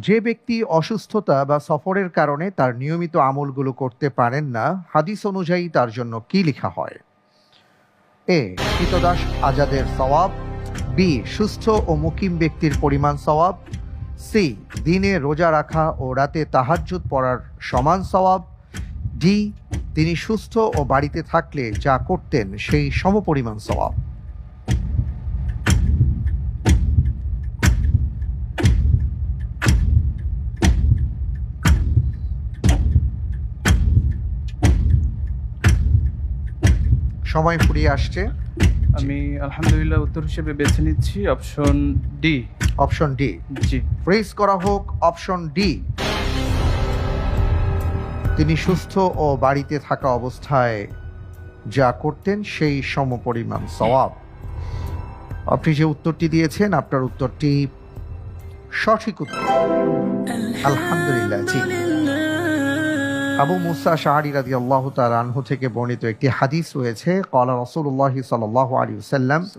যে ব্যক্তি অসুস্থতা বা সফরের কারণে তার নিয়মিত আমলগুলো করতে পারেন না, হাদিস অনুযায়ী তার জন্য কি লেখা হয়? এ, কৃতদাস আজাদের সওয়াব। বি, সুস্থ ও মুকিম ব্যক্তির পরিমাণ সওয়াব। সি, দিনে রোজা রাখা ও রাতে তাহাজ্জুদ পড়ার সমান সওয়াব। ডি, তিনি সুস্থ ও বাড়িতে থাকলে যা করতেন সেই সমপরিমাণ সওয়াব। সময় ফুরিয়ে আসছে। আমি আলহামদুলিল্লাহ উত্তর হিসেবে বেছে নিচ্ছি option D. Option D G. Fridge করা হোক। অপশন ডি, তিনি সুস্থ ও বাড়িতে থাকা অবস্থায় যা করতেন সেই সমপরিমাণ সওয়াব। আপনি যে উত্তরটি দিয়েছেন, আপনার উত্তরটি সঠিক উত্তর। আলহামদুলিল্লাহ। জি, আবু মুসা আশআরী রাদিয়াল্লাহু তাআলা আনহু থেকে বর্ণিত একটি হাদিস রয়েছে, ক্বালা রাসূলুল্লাহ সাল্লাল্লাহু আলাইহি ওয়াসাল্লাম,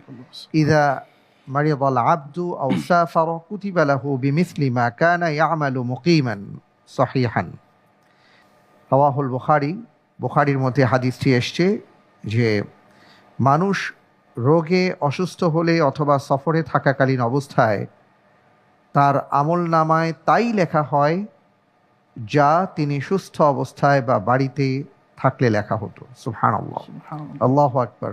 ইযা মারিদাল আবদু আও সাফারা কুতিবা লাহু বিমিসলি মা কানা ইয়ামালু মুকিমান সহিহান। রাওয়াহুল বুখারী। বুখারীর মধ্যে হাদিসটি এসছে যে মানুষ রোগে অসুস্থ হলে অথবা সফরে থাকাকালীন অবস্থায় তার আমলনামায় তাই লেখা হয় যা তিনি সুস্থ অবস্থায় বা বাড়িতে থাকলে লেখা হতো। সুবহানাল্লাহ, আল্লাহু আকবার।